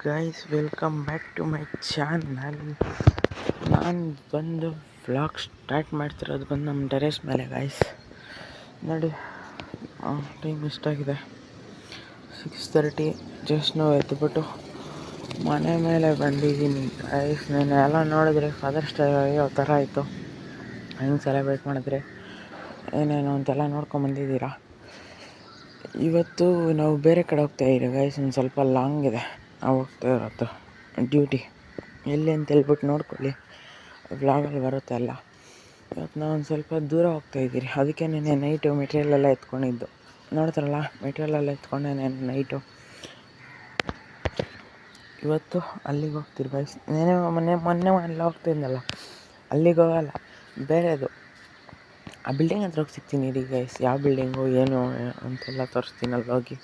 Guys, welcome back to my channel. ನಾನು ಬಂದು vlog start ಮಾಡ್ತಿರೋದು ಬಂದು ನಮ್ಮ ಟೆರೆಸ್ ಮೇಲೆ ಗೈಸ್. ನೋಡಿ, ಟೈಮ್ ಎಷ್ಟಾಗಿದೆ, 6:30. ಜಸ್ಟ್ ನಾವು ಎದ್ದುಬಿಟ್ಟು ಮನೆ ಮೇಲೆ ಬಂದಿದ್ದೀನಿ ಗೈಸ್. ನಾನು ಎಲ್ಲ ನೋಡಿದ್ರೆ ಫಾದರ್ಸ್ ಡೇ ಯಾವ ಥರ ಆಯಿತು, ಹೆಂಗೆ ಸೆಲೆಬ್ರೇಟ್ ಮಾಡಿದ್ರೆ ಏನೇನು ಅಂತೆಲ್ಲ ನೋಡ್ಕೊಂಬಂದಿದ್ದೀರಾ. ಇವತ್ತು ನಾವು ಬೇರೆ ಕಡೆ ಹೋಗ್ತಾಯಿದ್ದೀವಿ ಗೈಸ್. ಒಂದು ಸ್ವಲ್ಪ ಲಾಂಗ್ ಇದೆ ನಾವು ಹೋಗ್ತಾ ಇರೋದು ಡ್ಯೂಟಿ. ಎಲ್ಲಿ ಅಂತ ಹೇಳ್ಬಿಟ್ಟು ನೋಡ್ಕೊಳ್ಳಿ, ವ್ಲಾಗಲ್ಲಿ ಬರುತ್ತೆ ಎಲ್ಲ. ಇವತ್ತು ನಾವು ಒಂದು ಸ್ವಲ್ಪ ದೂರ ಹೋಗ್ತಾಯಿದ್ದೀರಿ, ಅದಕ್ಕೆ ನೆನ್ನೆ ನೈಟು ಮೆಟೀರಿಯಲೆಲ್ಲ ಎತ್ಕೊಂಡಿದ್ದು ನೋಡ್ತಾರಲ್ಲ. ಮೆಟೀರಿಯಲೆಲ್ಲ ಎತ್ಕೊಂಡೆ ನೈಟು. ಇವತ್ತು ಅಲ್ಲಿಗೆ ಹೋಗ್ತೀರಿ ಗೈಸ್. ಮೊನ್ನೆ ಎಲ್ಲ ಹೋಗ್ತಿದ್ನಲ್ಲ, ಅಲ್ಲಿಗೆ ಹೋಗಲ್ಲ, ಬೇರೆದು. ಆ ಬಿಲ್ಡಿಂಗ್ ಹತ್ರ ಹೋಗಿ ಸಿಗ್ತೀನಿ ರೀ ಗೈಸ್. ಯಾವ ಬಿಲ್ಡಿಂಗು ಏನು ಅಂತೆಲ್ಲ ತೋರಿಸ್ತೀನಿ ಅಲ್ಲಿ ಹೋಗಿ.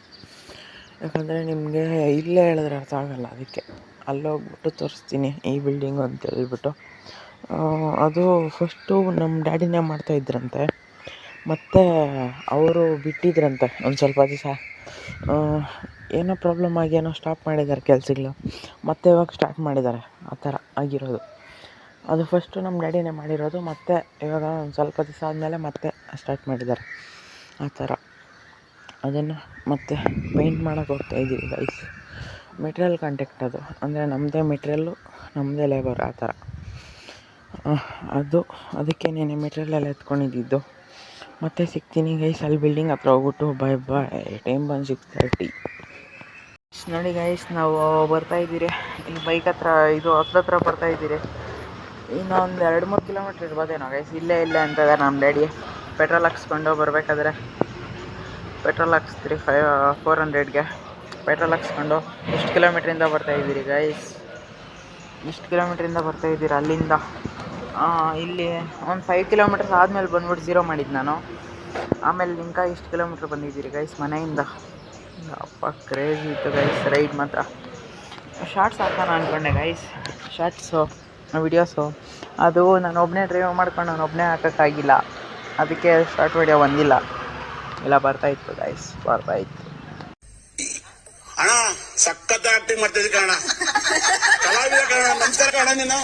ಯಾಕಂದರೆ ನಿಮಗೆ ಇಲ್ಲೇ ಹೇಳಿದ್ರೆ ಅರ್ಥ ಆಗೋಲ್ಲ, ಅದಕ್ಕೆ ಅಲ್ಲೋಗ್ಬಿಟ್ಟು ತೋರಿಸ್ತೀನಿ ಈ ಬಿಲ್ಡಿಂಗು ಅಂತ ಹೇಳ್ಬಿಟ್ಟು. ಅದು ಫಸ್ಟು ನಮ್ಮ ಡ್ಯಾಡಿನೇ ಮಾಡ್ತಾಯಿದ್ರಂತೆ, ಮತ್ತು ಅವರು ಬಿಟ್ಟಿದ್ರಂತೆ ಒಂದು ಸ್ವಲ್ಪ ದಿವಸ. ಏನೋ ಪ್ರಾಬ್ಲಮ್ ಆಗಿ ಏನೋ ಸ್ಟಾಪ್ ಮಾಡಿದ್ದಾರೆ ಕೆಲಸಗಳು, ಮತ್ತೆ ಇವಾಗ ಸ್ಟಾರ್ಟ್ ಮಾಡಿದ್ದಾರೆ. ಆ ಥರ ಆಗಿರೋದು. ಅದು ಫಸ್ಟು ನಮ್ಮ ಡ್ಯಾಡಿನೇ ಮಾಡಿರೋದು, ಮತ್ತು ಇವಾಗ ಒಂದು ಸ್ವಲ್ಪ ದಿವಸ ಆದಮೇಲೆ ಮತ್ತೆ ಸ್ಟಾರ್ಟ್ ಮಾಡಿದ್ದಾರೆ. ಆ ಥರ ಅದನ್ನು ಮತ್ತೆ ಪೇಂಟ್ ಮಾಡೋಕ್ಕೆ ಹೋಗ್ತಾಯಿದ್ದೀವಿ ಗೈಸ್. ಮೆಟೀರಿಯಲ್ ಕಾಂಟ್ಯಾಕ್ಟ್ ಅದು, ಅಂದರೆ ನಮ್ಮದೇ ಮೆಟೀರಿಯಲ್ಲು, ನಮ್ಮದೇ ಲೇಬರ್, ಆ ಥರ. ಅದಕ್ಕೆ ನೆನ್ನೆ ಮೆಟೀರಿಯಲೆಲ್ಲ ಎತ್ಕೊಂಡಿದ್ದು. ಮತ್ತೆ ಸಿಗ್ತೀನಿ ಗೈಸ್ ಅಲ್ಲಿ ಬಿಲ್ಡಿಂಗ್ ಹತ್ರ ಹೋಗ್ಬಿಟ್ಟು. ಬಾಯ್. ಟೈಮ್ ಬಂದು 6:30. ನೋಡಿ ಗೈಸ್, ನಾವು ಬರ್ತಾಯಿದ್ದೀರಿ ಇಲ್ಲಿ ಬೈಕ್ ಹತ್ರ, ಇದು ಹತ್ರ ಬರ್ತಾಯಿದ್ದೀರಿ. ಇನ್ನೊಂದು 2-3 ಕಿಲೋಮೀಟ್ರ್ ಇರ್ಬೋದೇನೋ ಗೈಸ್. ಇಲ್ಲೇ ಅಂತದ ನಮ್ಮ ಡ್ಯಾಡಿ. ಪೆಟ್ರೋಲ್ ಹಾಕ್ಸ್ಕೊಂಡು ಬರಬೇಕಾದ್ರೆ ಪೆಟ್ರೋಲ್ ಹಾಕ್ಸ್ತೀರಿ 400ಗೆ ಪೆಟ್ರೋಲ್ ಹಾಕ್ಸ್ಕೊಂಡು. ಎಷ್ಟು ಕಿಲೋಮೀಟ್ರಿಂದ ಬರ್ತಾಯಿದ್ದೀರಿ ಗೈಸ್, ಎಷ್ಟು ಕಿಲೋಮೀಟ್ರಿಂದ ಬರ್ತಾಯಿದ್ದೀರಿ ಅಲ್ಲಿಂದ. ಇಲ್ಲಿ ಒಂದು 5 ಕಿಲೋಮೀಟರ್ಸ್ ಆದಮೇಲೆ ಬಂದ್ಬಿಟ್ಟು 0 ಮಾಡಿದ್ದು ನಾನು. ಆಮೇಲೆ ನಿಮ್ಗೆ ಇಷ್ಟು ಕಿಲೋಮೀಟ್ರ್ ಬಂದಿದ್ದೀರಿ ಗೈಸ್ ಮನೆಯಿಂದ. ಅಪ್ಪ ಕ್ರೇಜಿ ಇತ್ತು ಗೈಸ್ ರೈಡ್ ಮಾತ್ರ. ಶಾರ್ಟ್ಸ್ ಹಾಕೋಣ ಅಂದ್ಕೊಂಡೆ ಗೈಸ್, ಶಾರ್ಟ್ಸು ವಿಡಿಯೋಸು. ಅದು ನಾನು ಒಬ್ಬನೇ ಡ್ರೈವ್ ಮಾಡ್ಕೊಂಡು ನಾನು ಒಬ್ಬನೇ ಹಾಕೋಕ್ಕಾಗಿಲ್ಲ, ಅದಕ್ಕೆ ಶಾರ್ಟ್ ವಿಡಿಯೋ ಬಂದಿಲ್ಲ. ಎಲ್ಲ ಬರ್ತಾಯಿತ್ತು ಗೈಸ್, ಬರ್ತಾಯಿತ್ತು. ಅಣ್ಣ ಸಖತ್ ಆಕ್ಟಿಂಗ್ ಮಾಡ್ತಿದ್ದೆ ಕಣ, ಕಲಾವಿದ ಕಣ. ನಮಸ್ಕಾರ ಕಣ, ನೀನು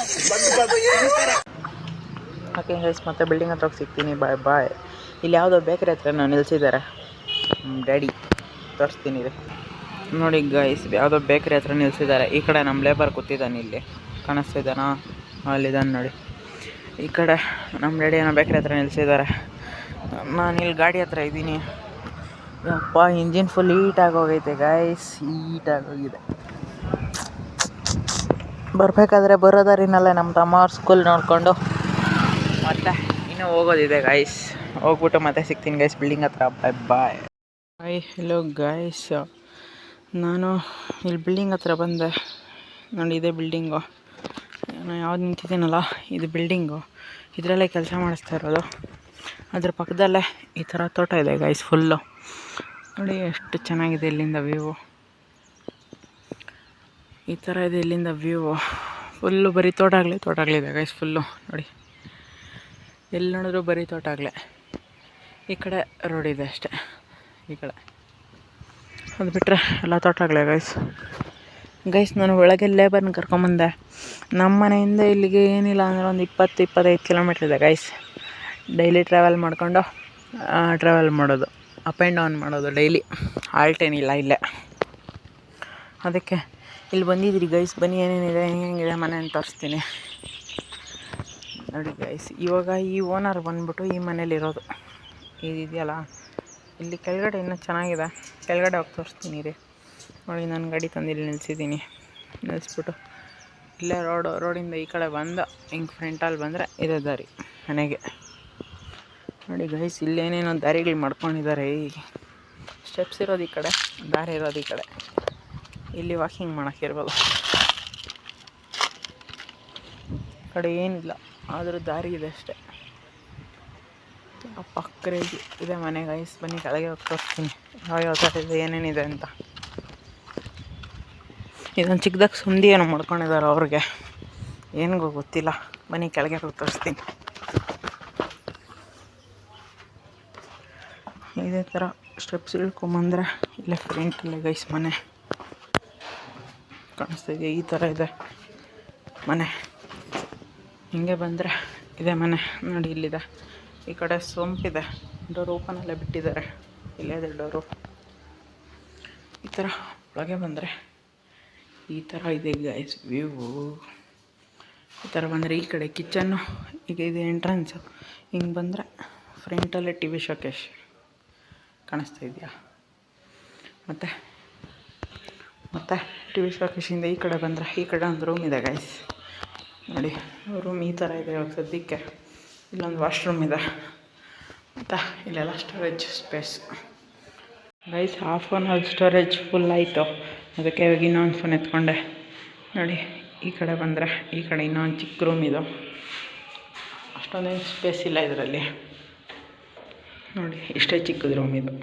ಓಕೆ ಗೈಸ್, ಮತ್ತೆ ಬಿಲ್ಡಿಂಗ್ ಹತ್ರ ಹೋಗಿ ಸಿಗ್ತೀನಿ. ಬಾಯ್. ಇಲ್ಲಿ ಯಾವುದೋ ಬೇಕ್ರಿ ಹತ್ರ ನಿಲ್ಲಿಸಿದ್ದಾರೆ ಡ್ಯಾಡಿ, ತೋರಿಸ್ತೀನಿ ರೀ. ನೋಡಿ ಗೈಸ್, ಯಾವುದೋ ಬೇಕ್ರಿ ಹತ್ರ ನಿಲ್ಲಿಸಿದ್ದಾರೆ. ಈ ಕಡೆ ನಮ್ಮ ಲೇಬರ್ ಕೂತಿದ್ದಾನೆ, ಇಲ್ಲಿ ಕಾಣಿಸ್ತಿದ್ದಾನಾ, ಅಲ್ಲಿದ್ದಾನೆ ನೋಡಿ. ಈ ಕಡೆ ನಮ್ಮ ಡ್ಯಾಡಿ ಏನೋ ಬೇಕ್ರಿ ಹತ್ರ ನಿಲ್ಲಿಸಿದ್ದಾರೆ. ನಾನು ಇಲ್ಲಿ ಗಾಡಿ ಹತ್ರ ಇದ್ದೀನಿ. ಯಪ್ಪ, ಇಂಜಿನ್ ಫುಲ್ ಹೀಟಾಗಿ ಹೋಗೈತೆ ಗೈಸ್, ಹೀಟಾಗೋಗಿದೆ. ಬರಬೇಕಾದ್ರೆ ಬರೋ ದಾರಿನಲ್ಲೇ ನಮ್ಮ ತಮ್ಮ ಅವ್ರ ಸ್ಕೂಲ್ ನೋಡಿಕೊಂಡು ಮತ್ತೆ ಇನ್ನೂ ಹೋಗೋದಿದೆ ಗೈಸ್. ಹೋಗ್ಬಿಟ್ಟು ಮತ್ತೆ ಸಿಗ್ತೀನಿ ಗೈಸ್ ಬಿಲ್ಡಿಂಗ್ ಹತ್ರ. ಬಾಯ್. ಹೆಲೋ ಗೈಸ್, ನಾನು ಇಲ್ಲಿ ಬಿಲ್ಡಿಂಗ್ ಹತ್ರ ಬಂದೆ ನೋಡಿ. ಇದೇ ಬಿಲ್ಡಿಂಗು, ನಾನು ಯಾವ್ದು ನಿಂತಿದ್ದೀನಲ್ಲ, ಇದು ಬಿಲ್ಡಿಂಗು. ಇದರಲ್ಲೇ ಕೆಲಸ ಮಾಡಿಸ್ತಾ ಇರೋದು. ಅದ್ರ ಪಕ್ಕದಲ್ಲೇ ಈ ಥರ ತೋಟ ಇದೆ ಗೈಸ್ ಫುಲ್ಲು. ನೋಡಿ ಎಷ್ಟು ಚೆನ್ನಾಗಿದೆ ಇಲ್ಲಿಂದ ವ್ಯೂವು. ಈ ಥರ ಇದೆ ಇಲ್ಲಿಂದ ವ್ಯೂವು. ಫುಲ್ಲು ಬರೀ ತೋಟಗಳಿದೆ ಗೈಸ್ ಫುಲ್ಲು. ನೋಡಿ, ಎಲ್ಲಿ ನೋಡಿದ್ರು ಬರೀ ತೋಟಗಳೇ. ಈ ಕಡೆ ರೋಡ್ ಇದೆ ಅಷ್ಟೇ, ಈ ಕಡೆ. ಅದು ಬಿಟ್ಟರೆ ಎಲ್ಲ ತೋಟಗಳೇ ಗೈಸ್. ನಾನು ಒಳಗೆ ಲೇಬರ್ನ ಕರ್ಕೊಂಬಂದೆ. ನಮ್ಮ ಮನೆಯಿಂದ ಇಲ್ಲಿಗೆ ಏನಿಲ್ಲ ಅಂದರೆ ಒಂದು 20-25 ಕಿಲೋಮೀಟ್ರ್ ಇದೆ ಗೈಸ್. ಡೈಲಿ ಟ್ರಾವೆಲ್ ಮಾಡಿಕೊಂಡು ಟ್ರಾವೆಲ್ ಮಾಡೋದು, ಅಪ್ ಆ್ಯಂಡ್ ಡೌನ್ ಮಾಡೋದು ಡೈಲಿ. ಆಲ್ಟ್ ಏನಿಲ್ಲ ಇಲ್ಲೇ, ಅದಕ್ಕೆ ಇಲ್ಲಿ ಬಂದಿದ್ದೀರಿ ಗೈಸ್. ಬನ್ನಿ, ಏನೇನಿದೆ ಹೆಂಗಿದೆ ಮನೆ ಅಂತ ತೋರಿಸ್ತೀನಿ ನೋಡಿ ಗೈಸ್. ಇವಾಗ ಈ ಓನರ್ ಬಂದ್ಬಿಟ್ಟು ಈ ಮನೇಲಿರೋದು. ಇದೆಯಲ್ಲ ಇಲ್ಲಿ ಕೆಳಗಡೆ ಇನ್ನೂ ಚೆನ್ನಾಗಿದೆ, ಕೆಳಗಡೆ ಹೋಗಿ ತೋರಿಸ್ತೀನಿ ರೀ. ನೋಡಿ, ನಾನು ಗಾಡಿ ತಂದು ಇಲ್ಲಿ ನಿಲ್ಲಿಸ್ಬಿಟ್ಟು ಇಲ್ಲೇ ರೋಡಿಂದ ಈ ಕಡೆ ಬಂದು ಹಿಂಗೆ ಫ್ರಂಟಲ್ಲಿ ಬಂದರೆ ಇದೇ ದಾರಿ ಮನೆಗೆ. ನೋಡಿ ಗೈಸ್, ಇಲ್ಲೇನೇನೋ ದಾರಿಗಳು ಮಾಡ್ಕೊಂಡಿದ್ದಾರೆ. ಈ ಸ್ಟೆಪ್ಸ್ ಇರೋದು ಈ ಕಡೆ, ದಾರಿ ಇರೋದು ಈ ಕಡೆ. ಇಲ್ಲಿ ವಾಕಿಂಗ್ ಮಾಡೋಕ್ಕಿರ್ಬೋದು. ಕಡೆ ಏನಿಲ್ಲ, ಆದರೂ ದಾರಿ ಇದೆ ಅಷ್ಟೇ. ಪಕ್ಕರೇಜಿ ಇದೆ ಮನೆ ಗೈಸ್. ಬನ್ನಿ ಕೆಳಗೆ ಹೋಗಿ ತೋರಿಸ್ತೀನಿ ಯಾವ ಥರ ಇದೆ, ಏನೇನಿದೆ ಅಂತ. ಇದೊಂದು ಚಿಕ್ಕದಾಗಿ ಸುಂದಿ ಏನೋ ಮಾಡ್ಕೊಂಡಿದ್ದಾರೆ ಅವ್ರಿಗೆ, ಏನಿಗೋ ಗೊತ್ತಿಲ್ಲ. ಬನ್ನಿ ಕೆಳಗೆ ಹೋಗಿ ತೋರಿಸ್ತೀನಿ. ಇದೇ ಥರ ಸ್ಟೆಪ್ಸ್ ಇಳ್ಕೊಂಬಂದರೆ ಇಲ್ಲೇ ಫ್ರಂಟಲ್ಲೇ ಗೈಸ್ ಮನೆ. ಕಾಣಿಸ್ತಾ ಇದೆಯಾ? ಈ ಥರ ಇದೆ ಮನೆ. ಹಿಂಗೆ ಬಂದರೆ ಇದೆ ಮನೆ ನೋಡಿ. ಇಲ್ಲಿದೆ, ಈ ಕಡೆ ಸೊಂಪಿದೆ, ಡೋರ್ ಓಪನಲ್ಲೇ ಬಿಟ್ಟಿದ್ದಾರೆ. ಇಲ್ಲೇ ಇದೆ ಡೋರು. ಈ ಥರ ಒಳಗೆ ಬಂದರೆ ಈ ಥರ ಇದೆ ಗೈಸ್ ವ್ಯೂ. ಈ ಥರ ಬಂದರೆ ಈ ಕಡೆ ಕಿಚನ್ನು, ಈಗ ಇದು ಎಂಟ್ರೆನ್ಸು. ಹಿಂಗೆ ಬಂದರೆ ಫ್ರಂಟಲ್ಲೇ ಟಿ ವಿ ಶೋಕೇಶ್ ಕಾಣಿಸ್ತಾ ಇದೆಯಾ? ಮತ್ತು ಟಿ ವಿ ಶೋಕೇಶಿಂದ ಈ ಕಡೆ ಬಂದರೆ ಈ ಕಡೆ ಒಂದು ರೂಮ್ ಇದೆ ಗೈಸ್ ನೋಡಿ. ರೂಮ್ ಈ ಥರ ಇದೆ ಇವಾಗ ಸದ್ಯಕ್ಕೆ. ಇಲ್ಲೊಂದು ವಾಶ್ರೂಮ್ ಇದೆ, ಮತ್ತು ಇಲ್ಲೆಲ್ಲ storage space guys. Half one hour storage full ಆಯಿತು, ಅದಕ್ಕೆ ಇವಾಗ ಇನ್ನೊಂದು ಫೋನ್ ಎತ್ಕೊಂಡೆ ನೋಡಿ. ಈ ಕಡೆ ಬಂದರೆ ಈ ಕಡೆ ಇನ್ನೊಂದು ಚಿಕ್ಕ ರೂಮ್ ಇದು. ಅಷ್ಟೊಂದೇನು ಸ್ಪೇಸ್ ಇಲ್ಲ ಇದರಲ್ಲಿ ನೋಡಿ, ಇಷ್ಟೇ ಚಿಕ್ಕದು ರೂಮ್ ಇದು.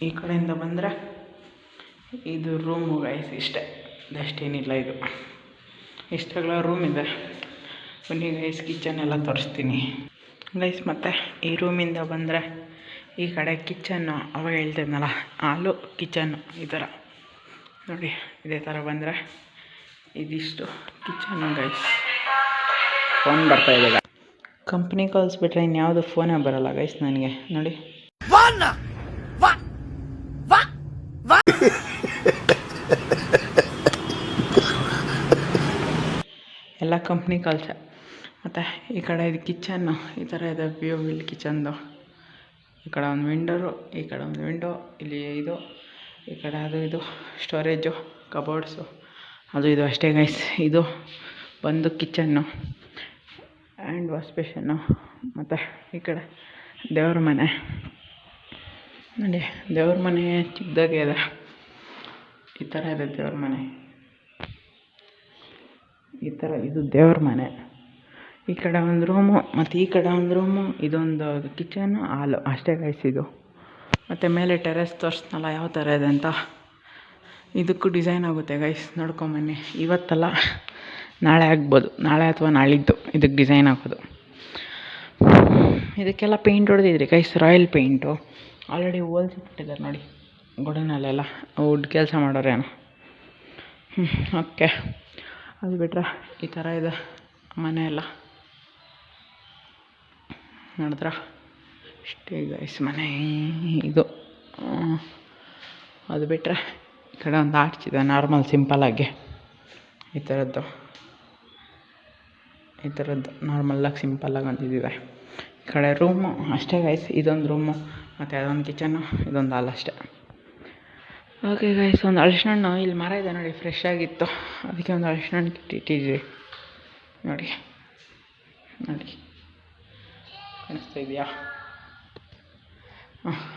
ಈ ಕಡೆಯಿಂದ ಬಂದರೆ ಇದು ರೂಮು ಗೈಸ್. ಇಷ್ಟೇ, ಅಷ್ಟೇನಿಲ್ಲ ಇದು. ಇಷ್ಟೆಲ್ಲ ರೂಮ್ ಇದೆ. ಬನ್ನಿ ಗೈಸ್, ಕಿಚನ್ ಎಲ್ಲ ತೋರಿಸ್ತೀನಿ ಗೈಸ್. ಮತ್ತು ಈ ರೂಮಿಂದ ಬಂದರೆ ಈ ಕಡೆ ಕಿಚನ್ನು, ಅವಾಗ ಹೇಳ್ತಿದ್ನಲ್ಲ ಹಾಲು ಕಿಚನ್ನು, ಈ ಥರ ನೋಡಿ. ಇದೇ ಥರ ಬಂದರೆ ಇದಿಷ್ಟು ಕಿಚನ್ನು ಗೈಸ್. ಫೋನ್ ಬರ್ತಾಯಿದೆ, ಕಂಪ್ನಿ ಕಾಲ್ಸ್ ಬಿಟ್ಟರೆ ಇನ್ಯಾವುದು ಫೋನೇ ಬರೋಲ್ಲ ಗೈಸ್ ನನಗೆ ನೋಡಿ. ಎಲ್ಲ ಕಂಪ್ನಿ ಕಾಲ್ಸೆ. ಮತ್ತು ಈ ಕಡೆ ಇದು ಕಿಚನ್ನು, ಈ ಥರ ಇದೆ ವ್ಯೂ ಇಲ್ಲಿ ಕಿಚನ್ದು. ಈ ಕಡೆ ಒಂದು ವಿಂಡೋರು, ಈ ಕಡೆ ಒಂದು ವಿಂಡೋ, ಇಲ್ಲಿ ಇದು, ಈ ಕಡೆ ಅದು ಇದು ಸ್ಟೋರೇಜು, ಕಬೋರ್ಡ್ಸು, ಅದು ಇದು ಅಷ್ಟೇ ಗೈಸ್. ಇದು ಬಂದು ಕಿಚನ್ನು ಆ್ಯಂಡ್ ವಾಶ್ ಬೇಷನ್ನು. ಮತ್ತು ಈ ಕಡೆ ದೇವ್ರ ಮನೆ ನೋಡಿ. ದೇವ್ರ ಮನೆ ಚಿಕ್ಕದಾಗೆ ಇದೆ, ಈ ಥರ ಇದೆ ದೇವ್ರ ಮನೆ. ಈ ಥರ ಇದು ದೇವ್ರ ಮನೆ. ಈ ಕಡೆ ಒಂದು ರೂಮು, ಮತ್ತು ಈ ಕಡೆ ಒಂದು ರೂಮು, ಇದೊಂದು ಕಿಚನ್ನು, ಹಾಲು ಅಷ್ಟೇ ಗೈಸ್ ಇದು. ಮತ್ತು ಮೇಲೆ ಟೆರೆಸ್ ತೋರಿಸ್ನಲ್ಲ ಯಾವ ಥರ ಇದೆ ಅಂತ. ಇದಕ್ಕೂ ಡಿಸೈನ್ ಆಗುತ್ತೆ ಗೈಸ್, ನೋಡ್ಕೊಂಬನ್ನಿ. ಇವತ್ತಲ್ಲ ನಾಳೆ ಆಗ್ಬೋದು, ನಾಳೆ ಅಥವಾ ನಾಳಿದ್ದು ಇದಕ್ಕೆ ಡಿಸೈನ್ ಹಾಕೋದು. ಇದಕ್ಕೆಲ್ಲ ಪೇಂಟ್ ಹೊಡೆದಿದ್ರಿ ಗೈಸ್, ರಾಯಲ್ ಪೇಂಟು. ಆಲ್ರೆಡಿ ಹೋಲ್ಸಿಬಿಟ್ಟಿದ್ದಾರೆ ನೋಡಿ ಗೋಡನಲ್ಲೆಲ್ಲ, ವುಡ್ ಕೆಲಸ ಮಾಡೋರೇನು. ಓಕೆ, ಅದು ಬಿಟ್ಟರೆ ಈ ಥರ ಇದೆ ಮನೆ ಎಲ್ಲ. ನೋಡಿದ್ರ ಇಷ್ಟೇ ಗೈಸ್ ಮನೆ ಇದು. ಅದು ಬಿಟ್ಟರೆ ಈ ಕಡೆ ಒಂದು ಆರ್ಚ್ ಇದೆ, ನಾರ್ಮಲ್ ಸಿಂಪಲ್ಲಾಗಿ ಈ ಥರದ್ದು ನಾರ್ಮಲ್ಲಾಗಿ ಸಿಂಪಲ್ಲಾಗಿ ಒಂದಿದೆ. ಈ ಕಡೆ ರೂಮು ಅಷ್ಟೇ ಗೈಸ್, ಇದೊಂದು ರೂಮು, ಮತ್ತು ಅದೊಂದು ಕಿಚನ್ನು, ಇದೊಂದು ಹಾಲ್ ಅಷ್ಟೇ. ಓಕೆ ಗೈಸ್, ಒಂದು ಹಲಸಿನ ಹಣ್ಣು ಇಲ್ಲಿ ಮರ ಇದೆ ನೋಡಿ, ಫ್ರೆಶ್ ಆಗಿತ್ತು, ಅದಕ್ಕೆ ಒಂದು ಹಲಸಿನ ಹಣ್ಣು ಇಟ್ಟಿದ್ವಿ ನೋಡಿ. ಕಾಣಿಸ್ತಾ ಇದೆಯಾ?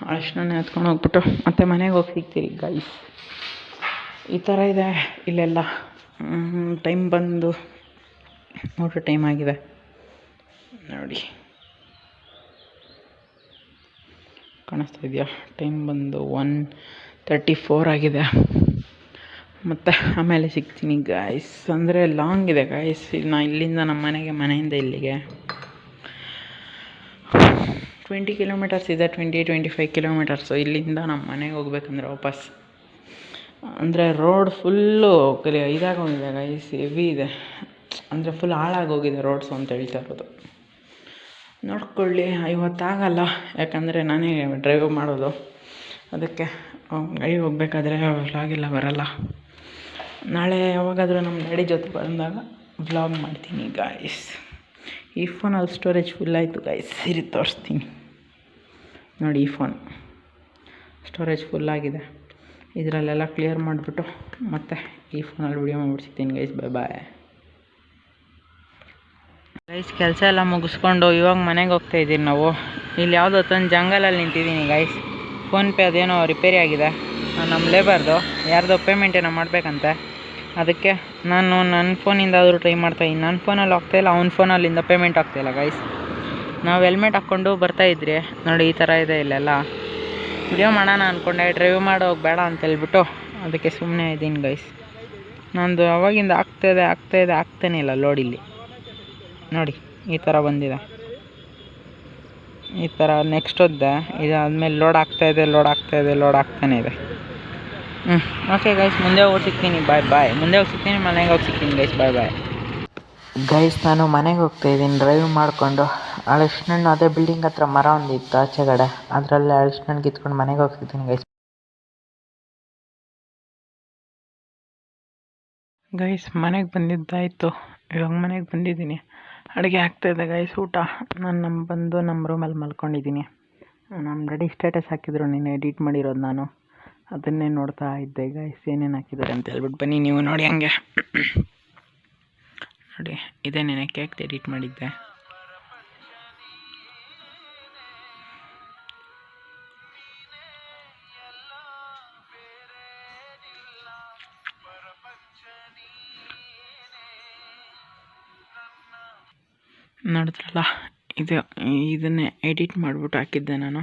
ಹಲಸಿನ ಹಣ್ಣು ಎತ್ಕೊಂಡು ಹೋಗ್ಬಿಟ್ಟು ಮತ್ತೆ ಮನೆಗೆ ಹೋಗಿ ಸಿಗ್ತೀರಿ ಗೈಸ್. ಈ ಥರ ಇದೆ ಇಲ್ಲೆಲ್ಲ. ಟೈಮ್ ಬಂದು ಊಟ ಟೈಮ್ ಆಗಿದೆ ನೋಡಿ, ಕಾಣಿಸ್ತಾ ಇದೆಯಾ? ಟೈಮ್ ಬಂದು 1:34 ಆಗಿದೆ. ಮತ್ತು ಆಮೇಲೆ ಸಿಗ್ತೀನಿ ಗಾಯ್ಸ್. ಅಂದರೆ ಲಾಂಗ್ ಇದೆ ಗಾಯ್ಸ್, ಇಲ್ಲಿಂದ ನಮ್ಮ ಮನೆಯಿಂದ ಇಲ್ಲಿಗೆ 20 ಕಿಲೋಮೀಟರ್ಸ್ ಇದೆ, 20-25 ಕಿಲೋಮೀಟರ್ಸು ಇಲ್ಲಿಂದ ನಮ್ಮ ಮನೆಗೆ ಹೋಗ್ಬೇಕಂದ್ರೆ ವಾಪಸ್. ಅಂದರೆ ರೋಡ್ ಫುಲ್ಲು ಇದಾಗೋಗಿದೆ ಗೈಸ್, ಹೆವಿ ಇದೆ. ಅಂದರೆ ಫುಲ್ ಹಾಳಾಗೋಗಿದೆ ರೋಡ್ಸು ಅಂತ ಹೇಳ್ತಾ ಇರೋದು. ನೋಡ್ಕೊಳ್ಳಿ, ಇವತ್ತಾಗಲ್ಲ, ಯಾಕಂದರೆ ನಾನೇ ಡ್ರೈವ್ ಮಾಡೋದು, ಅದಕ್ಕೆ ಗಾಡಿ ಹೋಗ್ಬೇಕಾದ್ರೆ ವ್ಲಾಗೆಲ್ಲ ಬರೋಲ್ಲ. ನಾಳೆ ಯಾವಾಗಾದರೂ ನಮ್ಮ ಡ್ಯಾಡಿ ಜೊತೆ ಬಂದಾಗ ವ್ಲಾಗ್ ಮಾಡ್ತೀನಿ ಗಾಯ್ಸ್. ಈ ಫೋನಲ್ಲಿ ಸ್ಟೋರೇಜ್ ಫುಲ್ ಆಯಿತು ಗಾಯ್ಸ್, ಸರಿ ತೋರಿಸ್ತೀನಿ ನೋಡಿ. ಈ ಫೋನ್ ಸ್ಟೋರೇಜ್ ಫುಲ್ಲಾಗಿದೆ, ಇದರಲ್ಲೆಲ್ಲ ಕ್ಲಿಯರ್ ಮಾಡಿಬಿಟ್ಟು ಮತ್ತೆ ಈ ಫೋನಲ್ಲಿ ವಿಡಿಯೋ ಮಾಡಿಬಿಡ್ತೀನಿ ಗೈಸ್. Bye guys. ಕೆಲಸ ಎಲ್ಲ ಮುಗಿಸ್ಕೊಂಡು ಇವಾಗ ಮನೆಗೆ ಹೋಗ್ತಾಯಿದ್ದೀವಿ ನಾವು. ಇಲ್ಲಿ ಯಾವುದೋ ತಂದು ಜಂಗಲಲ್ಲಿ ನಿಂತಿದ್ದೀನಿ ಗೈಸ್. ಫೋನ್ಪೇ ಅದೇನೋ ರಿಪೇರಿ ಆಗಿದೆ, ನಮ್ಮ ಲೇಬರ್ದು ಯಾರ್ದೋ ಪೇಮೆಂಟ್ ಏನೋ ಮಾಡಬೇಕಂತೆ. ಅದಕ್ಕೆ ನಾನು ನನ್ನ ಫೋನಿಂದಾದರೂ ಟ್ರೈ ಮಾಡ್ತಾಯಿದ್ದೀನಿ. ನನ್ನ ಫೋನಲ್ಲಿ ಆಗ್ತಾಯಿಲ್ಲ, ಅವ್ನ ಫೋನಲ್ಲಿಂದ ಪೇಮೆಂಟ್ ಆಗ್ತಾಯಿಲ್ಲ ಗೈಸ್. ನಾವು ಹೆಲ್ಮೆಟ್ ಹಾಕ್ಕೊಂಡು ಬರ್ತಾಯಿದ್ರಿ ನೋಡಿ, ಈ ಥರ ಇದೆ ಇಲ್ಲೆಲ್ಲ. ವಿಡಿಯೋ ಮಾಡೋಣ ಅಂದ್ಕೊಂಡೆ, ಡ್ರೈವ್ ಮಾಡೋಗಿ ಬೇಡ ಅಂತ ಹೇಳ್ಬಿಟ್ಟು ಅದಕ್ಕೆ ಸುಮ್ಮನೆ ಇದ್ದೀನಿ ಗೈಸ್. ನಂದು ಅವಾಗಿಂದ ಆಗ್ತಾನೇ ಇಲ್ಲ ಲೋಡ್ ಇಲ್ಲಿ ನೋಡಿ, ಈ ಥರ ಬಂದಿದೆ. ಈ ಥರ ನೆಕ್ಸ್ಟ್ ಹೊದ್ದೆ ಇದಾದಮೇಲೆ ಲೋಡ್ ಆಗ್ತಾನೆ ಇದೆ. ಓಕೆ ಗೈಸ್, ಮುಂದೆ ಹೋಗಿ ಸಿಗ್ತೀನಿ. ಬಾಯ್. ಮುಂದೆ ಹೋಗಿ ಸಿಗ್ತೀನಿ, ಮನೆಗೆ ಹೋಗಿ ಸಿಗ್ತೀನಿ ಗೈಸ್. ಬಾಯ್. ಗೈಸ್, ನಾನು ಮನೆಗೆ ಹೋಗ್ತಾಯಿದ್ದೀನಿ ಡ್ರೈವ್ ಮಾಡಿಕೊಂಡು. ಅಳಿಶ್ನ ಹಣ್ಣು ಅದೇ ಬಿಲ್ಡಿಂಗ್ ಹತ್ರ ಮರ ಒಂದಿತ್ತು ಆಚೆಗಡೆ, ಅದರಲ್ಲೇ ಅಳಿಶ್ನ ಹಣ್ಣು ಕಿತ್ಕೊಂಡು ಮನೆಗೆ ಹೋಗ್ತಿದ್ದೀನಿ ಗೈಸ್. ಮನೆಗೆ ಬಂದಿದ್ದಾಯಿತು, ಇವಾಗ ಮನೆಗೆ ಬಂದಿದ್ದೀನಿ. ಅಡುಗೆ ಆಗ್ತಾಯಿದೆ ಗೈಸ್, ಊಟ. ನಾನು ನಮ್ಮ ರೂಮಲ್ಲಿ ಮಲ್ಕೊಂಡಿದ್ದೀನಿ. ನಮ್ಮ ಡ್ಯಾಡಿ ಸ್ಟೇಟಸ್ ಹಾಕಿದ್ರು, ನೀನು ಎಡಿಟ್ ಮಾಡಿರೋದು. ನಾನು ಅದನ್ನೇ ನೋಡ್ತಾ ಇದ್ದೆ ಗೈಸ್, ಏನೇನು ಹಾಕಿದ್ದಾರೆ ಅಂತ ಹೇಳ್ಬಿಟ್ಟು. ಬನ್ನಿ ನೀವು ನೋಡಿ ಹಂಗೆ. ನೋಡಿ, ಇದೇ ನೆನೆ ಕೇಕ್ ಎಡಿಟ್ ಮಾಡಿದ್ದೆ. ನೋಡಿದ್ರಲ್ಲ, ಇದನ್ನೇ ಎಡಿಟ್ ಮಾಡಿಬಿಟ್ಟು ಹಾಕಿದ್ದೆ ನಾನು.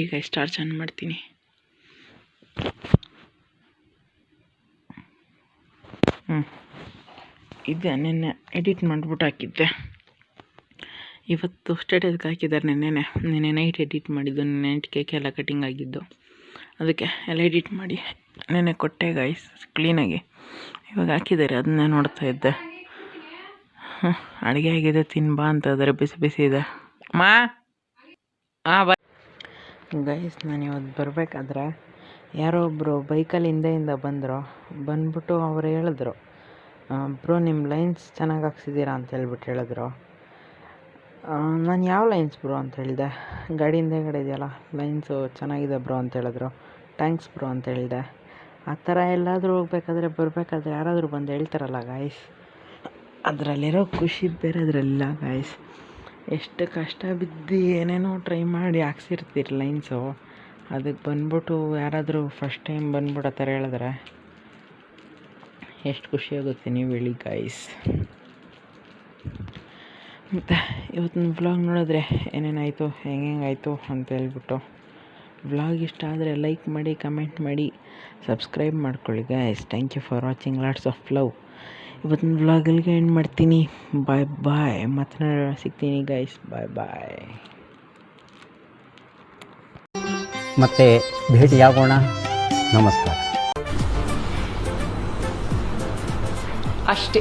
ಈಗ ಸ್ಟಾರ್ ಚಾನ್ ಮಾಡ್ತೀನಿ. ಇದೆ ನೆನ್ನೆ ಎಡಿಟ್ ಮಾಡಿಬಿಟ್ಟು ಹಾಕಿದ್ದೆ. ಇವತ್ತು ಸ್ಟೇಟಸ್ಗೆ ಹಾಕಿದ್ದಾರೆ. ನೆನ್ನೆ ನೈಟ್ ಎಡಿಟ್ ಮಾಡಿದ್ದು. ನೈಟ್ ಕೇಕ್ ಎಲ್ಲ ಕಟಿಂಗ್ ಆಗಿದ್ದು, ಅದಕ್ಕೆ ಎಲ್ಲ ಎಡಿಟ್ ಮಾಡಿ ನೆನ್ನೆ ಕೊಟ್ಟೆ ಗೈಸ್ ಕ್ಲೀನಾಗಿ. ಇವಾಗ ಹಾಕಿದ್ದಾರೆ, ಅದನ್ನೇ ನೋಡ್ತಾ ಇದ್ದೆ. ಅಡುಗೆ ಆಗಿದೆ, ತಿನ್ಬಾ ಅಂತ ಇದ್ದಾರೆ. ಬಿಸಿ ಇದೆ ಬಾಯ್ ಗೈಸ್. ನಾನು ಇವತ್ತು ಬರಬೇಕಾದ್ರೆ ಯಾರೋ ಒಬ್ಬರು ಬೈಕಲ್ಲಿ ಹಿಂದೆಯಿಂದ ಬಂದ್ಬಿಟ್ಟು ಅವ್ರು ಹೇಳಿದ್ರು, ಬ್ರೋ ನಿಮ್ಮ ಲೈನ್ಸ್ ಚೆನ್ನಾಗಿ ಹಾಕ್ಸಿದ್ದೀರಾ ಅಂತ ಹೇಳಿದ್ರು. ನಾನು ಯಾವ ಲೈನ್ಸ್ ಬ್ರೋ ಅಂತ ಹೇಳಿದೆ. ಗಾಡಿ ಹಿಂದೆಗಡೆ ಇದೆಯಲ್ಲ ಲೈನ್ಸು ಚೆನ್ನಾಗಿದೆ ಬ್ರೋ ಅಂತ ಹೇಳಿದ್ರು. ಥ್ಯಾಂಕ್ಸ್ ಬ್ರೋ ಅಂತ ಹೇಳಿದೆ. ಆ ಥರ ಎಲ್ಲಾದರೂ ಬರಬೇಕಾದ್ರೆ ಯಾರಾದರೂ ಬಂದು ಹೇಳ್ತಾರಲ್ಲ ಗಾಯ್ಸ್, ಅದರಲ್ಲಿರೋ ಖುಷಿ ಬೇರೆ ಅದರಲ್ಲ ಗಾಯ್ಸ್. ಎಷ್ಟು ಕಷ್ಟ ಬಿದ್ದು ಏನೇನೋ ಟ್ರೈ ಮಾಡಿ ಹಾಕ್ಸಿರ್ತೀರಿ ಲೈನ್ಸು, ಅದಕ್ಕೆ ಬಂದ್ಬಿಟ್ಟು ಯಾರಾದರೂ ಫಸ್ಟ್ ಟೈಮ್ ಬಂದ್ಬಿಟ್ಟು ಆ ಥರ ಹೇಳಿದ್ರೆ ಎಷ್ಟು ಖುಷಿಯಾಗುತ್ತೆ ನೀವು ಹೇಳಿ ಗಾಯ್ಸ್. ಮತ್ತು ಇವತ್ತಿನ ವ್ಲಾಗ್ ನೋಡಿದ್ರೆ ಏನೇನಾಯಿತು ಹೆಂಗಾಯಿತು ಅಂತ ಹೇಳ್ಬಿಟ್ಟು. ವ್ಲಾಗ್ ಇಷ್ಟ ಆದರೆ ಲೈಕ್ ಮಾಡಿ, ಕಮೆಂಟ್ ಮಾಡಿ, ಸಬ್ಸ್ಕ್ರೈಬ್ ಮಾಡ್ಕೊಳ್ಳಿ guys. Thank you for watching. Lots of love. ಇವತ್ತಿನ ವ್ಲಾಗಲ್ಲಿಗೆ ಎಂಡ್ ಮಾಡ್ತೀನಿ. ಬಾಯ್. ಮತ್ತೆ ಸಿಗ್ತೀನಿ ಗೈಸ್. ಬಾಯ್. ಮತ್ತೆ ಭೇಟಿಯಾಗೋಣ. ನಮಸ್ಕಾರ. ಅಷ್ಟೇ.